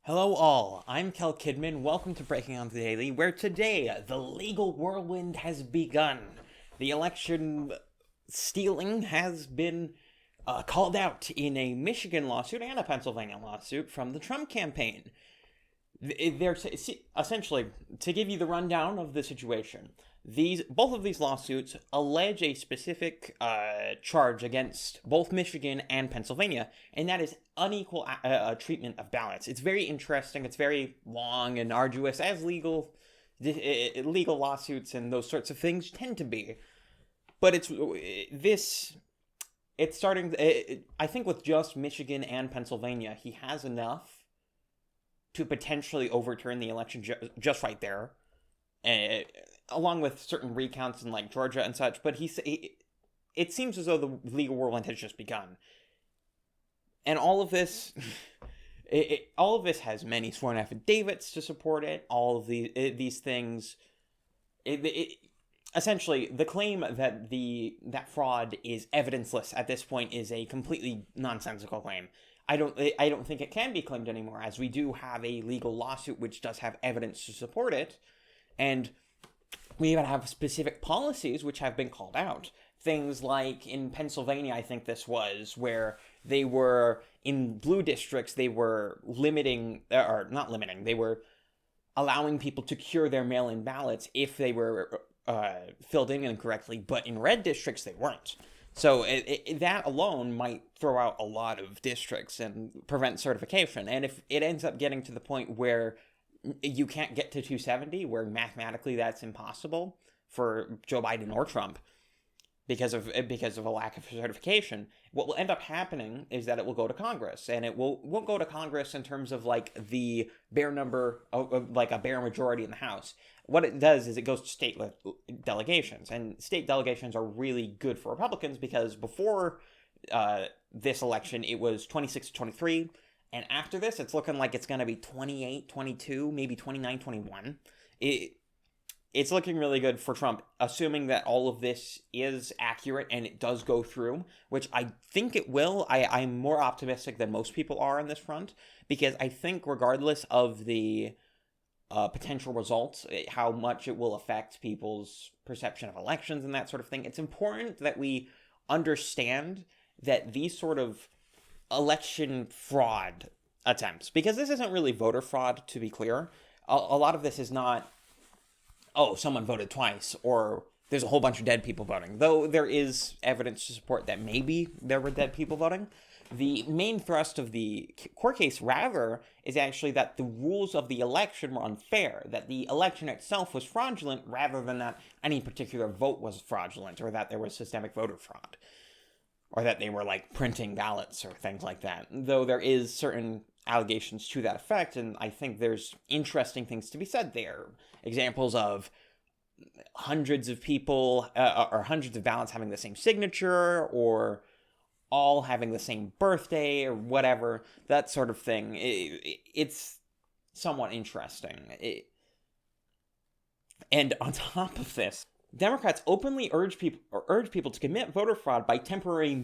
Hello all, I'm Kel Kidman. Welcome to Breaking On the Daily, where today the legal whirlwind has begun. The election stealing has been called out in a Michigan lawsuit and a Pennsylvania lawsuit from the Trump campaign. They're essentially, to give you the rundown of the situation, both of these lawsuits allege a specific charge against both Michigan and Pennsylvania, and that is unequal treatment of ballots. It's very interesting. It's very long and arduous, as legal lawsuits and those sorts of things tend to be. But it's starting. I think with just Michigan and Pennsylvania, he has enough to potentially overturn the election just right there, along with certain recounts in like Georgia and such. But it seems as though the legal whirlwind has just begun, and all of this, all of this has many sworn affidavits to support it. All of these things, essentially, the claim that that fraud is evidenceless at this point is a completely nonsensical claim. I don't think it can be claimed anymore, as we do have a legal lawsuit which does have evidence to support it, and we even have specific policies which have been called out. Things like in Pennsylvania, I think this was, where they were, in blue districts, they were they were allowing people to cure their mail-in ballots if they were filled in incorrectly, but in red districts, they weren't. So that alone might throw out a lot of districts and prevent certification. And if it ends up getting to the point where you can't get to 270, where mathematically that's impossible for Joe Biden or Trump because of a lack of certification, what will end up happening is that it will go to Congress, and it won't go to Congress in terms of like the bare number of like a bare majority in the House. What it does is it goes to state delegations, and state delegations are really good for Republicans because before this election it was 26 to 23, and after this it's looking like it's going to be 28, 22, maybe 29, 21. It's looking really good for Trump, assuming that all of this is accurate and it does go through, which I think it will. I'm more optimistic than most people are on this front, because I think regardless of the potential results, how much it will affect people's perception of elections and that sort of thing, it's important that we understand that these sort of election fraud attempts, because this isn't really voter fraud, to be clear. A lot of this is not, oh, someone voted twice, or there's a whole bunch of dead people voting. Though there is evidence to support that maybe there were dead people voting. The main thrust of the court case, rather, is actually that the rules of the election were unfair, that the election itself was fraudulent, rather than that any particular vote was fraudulent, or that there was systemic voter fraud, or that they were, like, printing ballots or things like that. Though there is certain allegations to that effect, and I think there's interesting things to be said there. Examples of hundreds of people, or hundreds of ballots having the same signature, or all having the same birthday, or whatever, that sort of thing. It's somewhat interesting. And on top of this, Democrats openly urge people to commit voter fraud by temporarily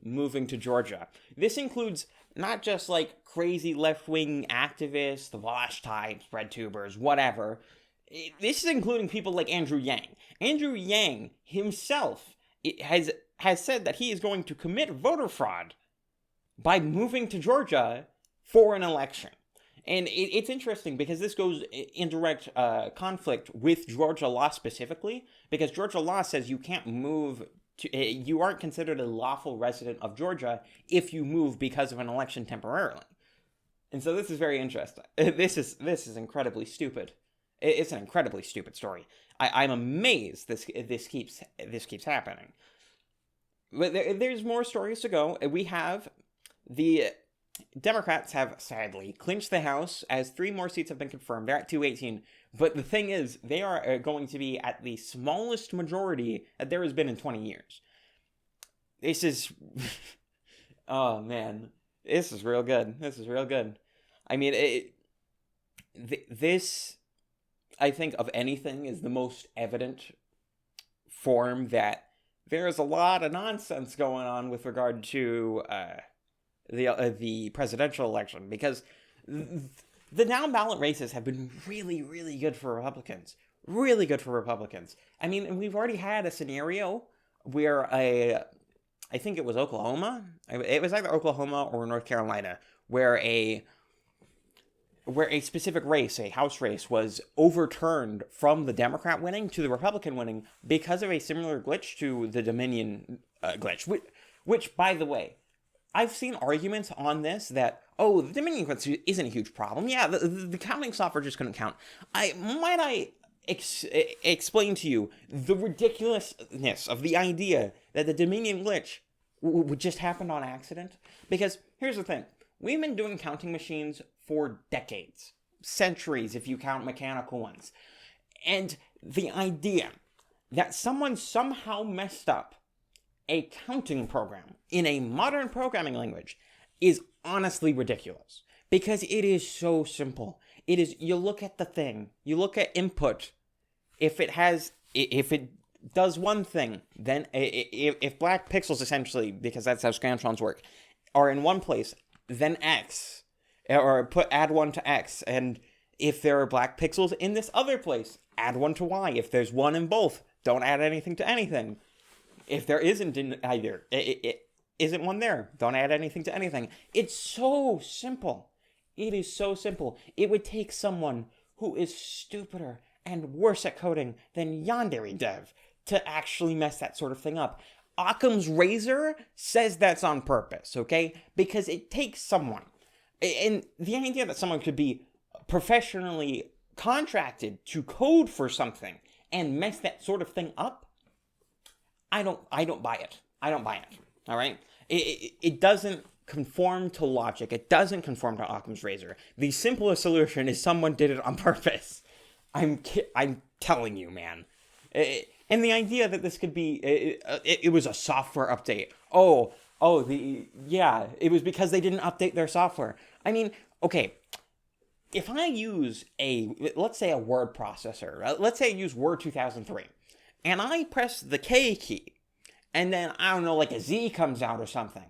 moving to Georgia. This includes not just like crazy left-wing activists, the Vosh types, red tubers, whatever. This is including people like Andrew Yang. Andrew Yang himself has said that he is going to commit voter fraud by moving to Georgia for an election. And it's interesting because this goes in direct conflict with Georgia law specifically, because Georgia law says you can't move you aren't considered a lawful resident of Georgia if you move because of an election temporarily. And so this is very interesting. This is incredibly stupid. It's an incredibly stupid story. I'm amazed this keeps happening. But there's more stories to go. We have the Democrats have sadly clinched the House, as 3 more seats have been confirmed. They're at 218. But the thing is, they are going to be at the smallest majority that there has been in 20 years. This is... oh, man. This is real good. This is real good. I mean, this, I think, of anything, is the most evident form that there is a lot of nonsense going on with regard to the presidential election, because The down-ballot races have been really, really good for Republicans. Really good for Republicans. I mean, we've already had a scenario where I think it was Oklahoma. It was either Oklahoma or North Carolina, where a specific race, a House race, was overturned from the Democrat winning to the Republican winning because of a similar glitch to the Dominion glitch. Which, by the way, I've seen arguments on this that, oh, the Dominion glitch isn't a huge problem. Yeah, the counting software just couldn't count. I explain to you the ridiculousness of the idea that the Dominion glitch would just happen on accident? Because here's the thing. We've been doing counting machines for decades. Centuries, if you count mechanical ones. And the idea that someone somehow messed up a counting program in a modern programming language is honestly ridiculous. Because it is so simple. It is, you look at the thing, you look at input. If it does one thing, then if black pixels essentially, because that's how scantrons work, are in one place, then X, or add 1 to X, and if there are black pixels in this other place, add 1 to Y. If there's one in both, don't add anything to anything. If there isn't in either, it isn't one there, don't add anything to anything. It's so simple. It is so simple. It would take someone who is stupider and worse at coding than Yandere Dev to actually mess that sort of thing up. Occam's razor says that's on purpose, okay? Because it takes someone. And the idea that someone could be professionally contracted to code for something and mess that sort of thing up, I don't buy it. I don't buy it, all right? It doesn't conform to logic. It doesn't conform to Occam's razor. The simplest solution is someone did it on purpose. I'm telling you, man. And the idea that this could be, it was a software update. It was because they didn't update their software. I mean, okay, if I use let's say a word processor, let's say I use Word 2003, and I press the K key, and then, I don't know, like a Z comes out or something,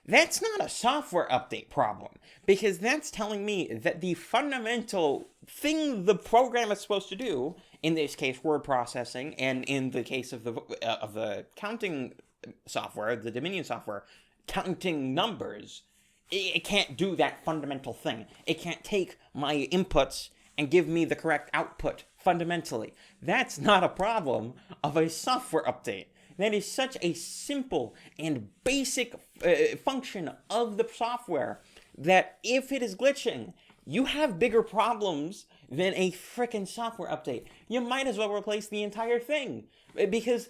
that's not a software update problem, because that's telling me that the fundamental thing the program is supposed to do, in this case word processing, and in the case of the counting software, the Dominion software, counting numbers, it can't do that fundamental thing. It can't take my inputs and give me the correct output fundamentally. That's not a problem of a software update. That is such a simple and basic function of the software that if it is glitching, you have bigger problems than a frickin' software update. You might as well replace the entire thing, because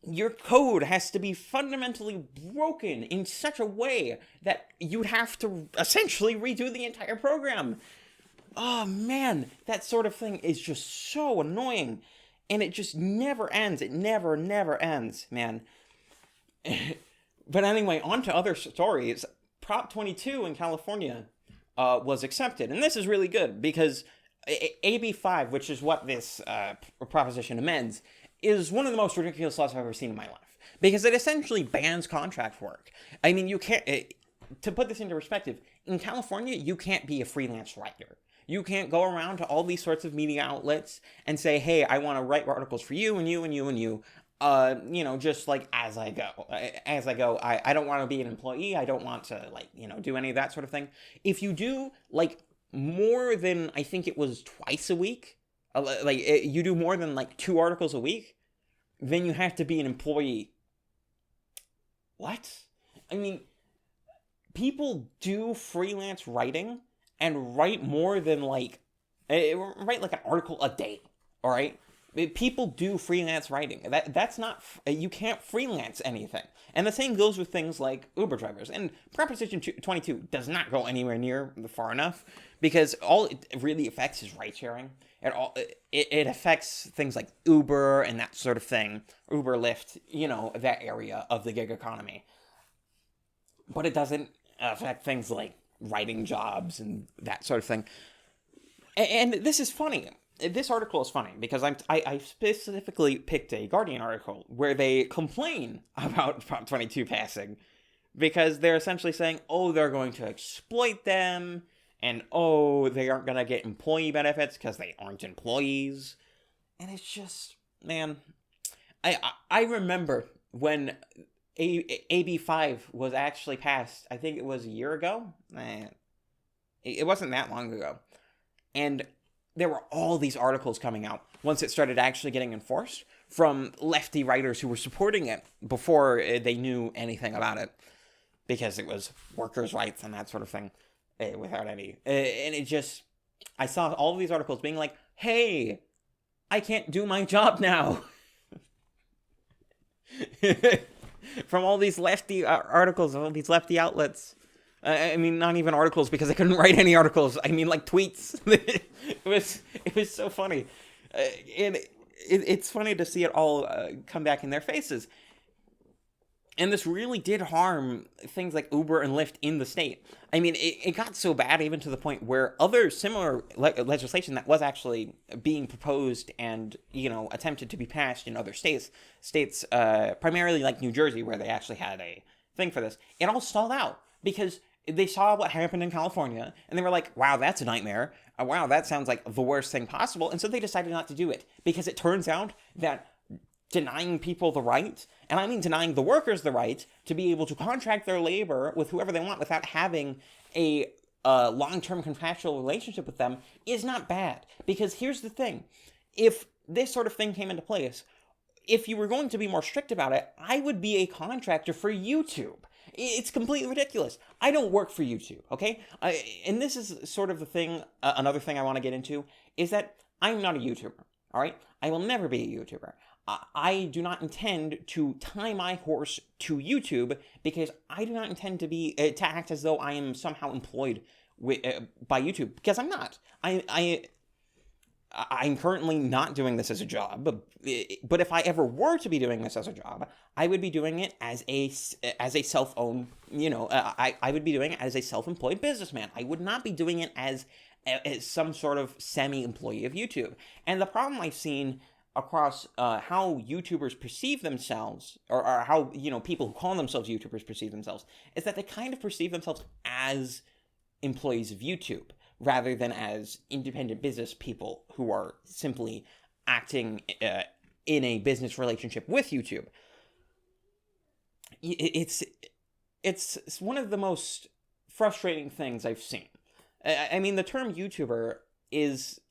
your code has to be fundamentally broken in such a way that you'd have to essentially redo the entire program. Oh man, that sort of thing is just so annoying. And it just never ends. It never ends, man. But anyway, on to other stories. Prop 22 in California was accepted. And this is really good because AB 5, which is what this proposition amends, is one of the most ridiculous laws I've ever seen in my life. Because it essentially bans contract work. I mean, you can't... to put this into perspective, in California, you can't be a freelance writer. You can't go around to all these sorts of media outlets and say, hey, I want to write articles for you and you and you and you, just like as I go. I don't want to be an employee. I don't want to, do any of that sort of thing. If you do, more than, I think it was twice a week, you do more than, 2 articles a week, then you have to be an employee. What? I mean, people do freelance writing and write more than, write an article a day, all right? People do freelance writing. That's not, you can't freelance anything. And the same goes with things like Uber drivers. And Proposition 22 does not go anywhere near far enough, because all it really affects is ride sharing. It affects things like Uber and that sort of thing, Uber, Lyft, that area of the gig economy. But it doesn't affect things like writing jobs and that sort of thing. And this is funny. This article is funny because I specifically picked a Guardian article where they complain about Prop 22 passing because they're essentially saying, oh, they're going to exploit them. and oh, they aren't going to get employee benefits because they aren't employees. And it's just, man, I remember when AB5 was actually passed. I think it was a year ago. It wasn't that long ago. And there were all these articles coming out once it started actually getting enforced from lefty writers who were supporting it before they knew anything about it, because it was workers' rights and that sort of thing, without any. And it just, I saw all of these articles being like, hey, I can't do my job now. From all these lefty articles, all these lefty outlets. I mean, not even articles, because I couldn't write any articles. I mean, like, tweets. It was so funny. It's funny to see it all come back in their faces. And this really did harm things like Uber and Lyft in the state. I mean, it got so bad even to the point where other similar legislation that was actually being proposed and, attempted to be passed in other states, primarily like New Jersey, where they actually had a thing for this, it all stalled out because they saw what happened in California, and they were like, wow, that's a nightmare. Wow, that sounds like the worst thing possible. And so they decided not to do it, because it turns out that denying people the right, and I mean denying the workers the right to be able to contract their labor with whoever they want without having a long-term contractual relationship with them, is not bad. Because here's the thing. If this sort of thing came into place, if you were going to be more strict about it, I would be a contractor for YouTube. It's completely ridiculous. I don't work for YouTube, okay? And this is sort of the thing, another thing I want to get into, is that I'm not a YouTuber, all right? I will never be a YouTuber. I do not intend to tie my horse to YouTube, because I do not intend to be to act as though I am somehow employed by YouTube, because I'm not. I'm currently not doing this as a job, but if I ever were to be doing this as a job, I would be doing it as a self-owned, I would be doing it as a self-employed businessman. I would not be doing it as some sort of semi-employee of YouTube. And the problem I've seen across how YouTubers perceive themselves, or how, people who call themselves YouTubers perceive themselves, is that they kind of perceive themselves as employees of YouTube, rather than as independent business people who are simply acting in a business relationship with YouTube. It's one of the most frustrating things I've seen. I mean, the term YouTuber is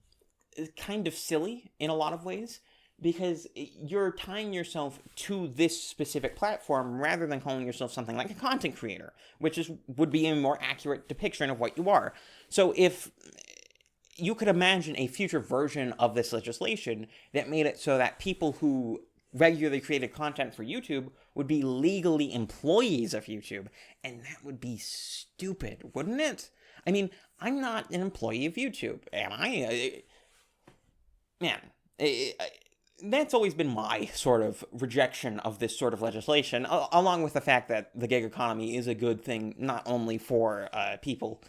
kind of silly in a lot of ways, because you're tying yourself to this specific platform rather than calling yourself something like a content creator, which would be a more accurate depiction of what you are. So if you could imagine a future version of this legislation that made it so that people who regularly created content for YouTube would be legally employees of YouTube, and that would be stupid, wouldn't it? I mean, I'm not an employee of YouTube, am I? That's always been my sort of rejection of this sort of legislation, along with the fact that the gig economy is a good thing, not only for people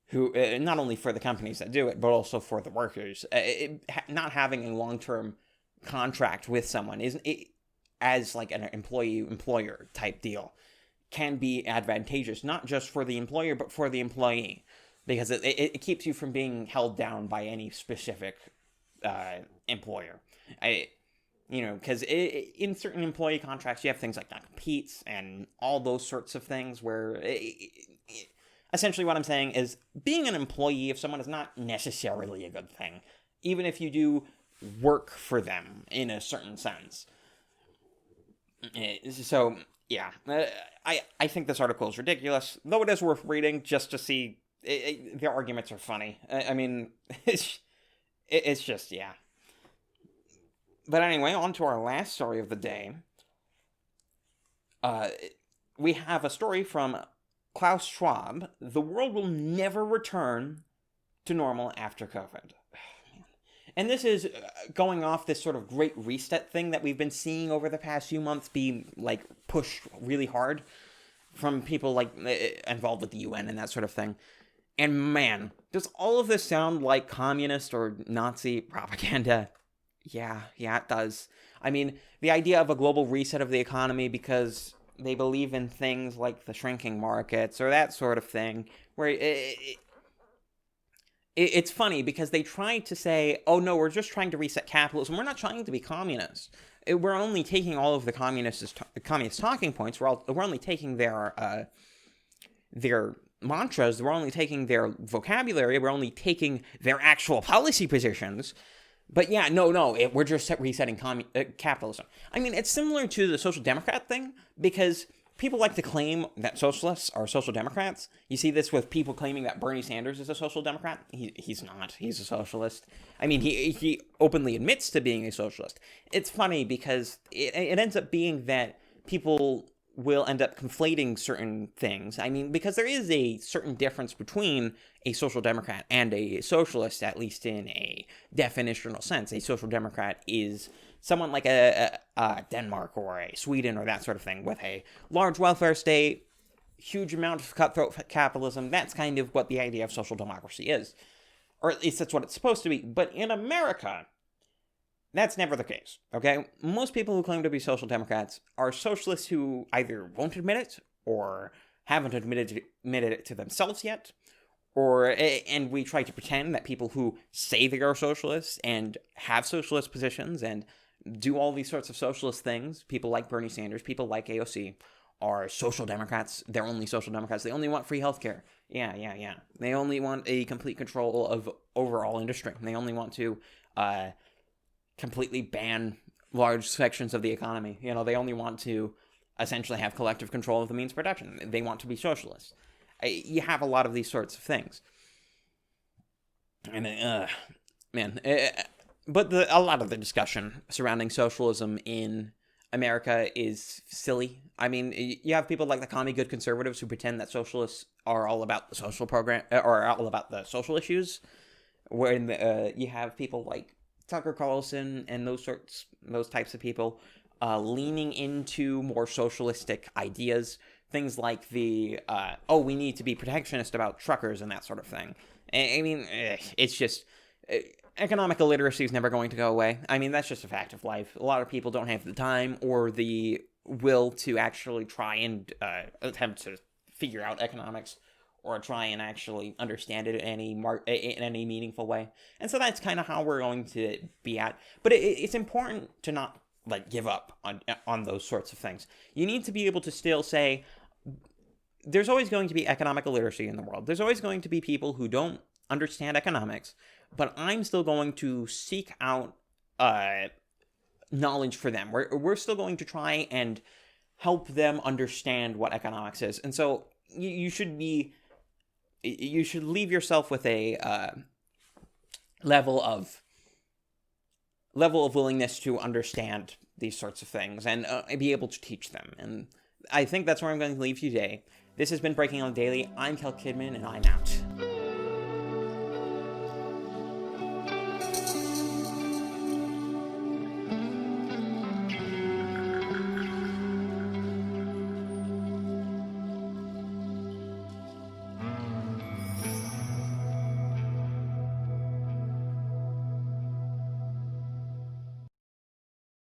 who, not only for the companies that do it, but also for the workers. Not having a long-term contract with someone as like an employee-employer type deal can be advantageous, not just for the employer, but for the employee, because it keeps you from being held down by any specific employer. Because in certain employee contracts, you have things like non-competes and all those sorts of things where essentially what I'm saying is being an employee of someone is not necessarily a good thing, even if you do work for them in a certain sense. So, yeah, I think this article is ridiculous, though it is worth reading just to see. Their arguments are funny. I mean, it's just, yeah. But anyway, on to our last story of the day. We have a story from Klaus Schwab. The world will never return to normal after COVID. And this is going off this sort of great reset thing that we've been seeing over the past few months being, like, pushed really hard from people, like, involved with the UN and that sort of thing. And man, does all of this sound like communist or Nazi propaganda? Yeah, it does. I mean, the idea of a global reset of the economy because they believe in things like the shrinking markets or that sort of thing, where it's funny because they try to say, oh no, we're just trying to reset capitalism. We're not trying to be communists. We're only taking all of the communist talking points. We're only taking their mantras. We're only taking their vocabulary. We're only taking their actual policy positions. But yeah, no, we're just resetting capitalism. I mean, it's similar to the social democrat thing, because people like to claim that socialists are social democrats. You see this with people claiming that Bernie Sanders is a social democrat. He's not. He's a socialist. I mean, he openly admits to being a socialist. It's funny because it ends up being that people will end up conflating certain things. I mean, because there is a certain difference between a social democrat and a socialist, at least in a definitional sense. A social democrat is someone like a Denmark or a Sweden or that sort of thing, with a large welfare state, huge amount of cutthroat capitalism. That's kind of what the idea of social democracy is. Or at least that's what it's supposed to be. But in America, that's never the case, okay? Most people who claim to be social democrats are socialists who either won't admit it or haven't admitted it to themselves yet, and we try to pretend that people who say they are socialists and have socialist positions and do all these sorts of socialist things, people like Bernie Sanders, people like AOC, are social democrats. They're only social democrats. They only want free healthcare. Yeah. They only want a complete control of overall industry. They only want to completely ban large sections of the economy. You know, they only want to essentially have collective control of the means of production. They want to be socialists. You have a lot of these sorts of things. And, but a lot of the discussion surrounding socialism in America is silly. I mean, you have people like the commie good conservatives who pretend that socialists are all about the social program, or all about the social issues, when you have people like Tucker Carlson and those types of people leaning into more socialistic ideas, things like we need to be protectionist about truckers and that sort of thing. I mean, it's just economic illiteracy is never going to go away. I mean, that's just a fact of life. A lot of people don't have the time or the will to actually try and attempt to figure out economics or try and actually understand it in any meaningful way. And so that's kind of how we're going to be at. But it's important to not give up on those sorts of things. You need to be able to still say, there's always going to be economic illiteracy in the world. There's always going to be people who don't understand economics, but I'm still going to seek out knowledge for them. We're still going to try and help them understand what economics is. And so you should leave yourself with a level of willingness to understand these sorts of things and be able to teach them. And I think that's where I'm going to leave you today. This has been Breaking on the Daily. I'm Kel Kidman, and I'm out.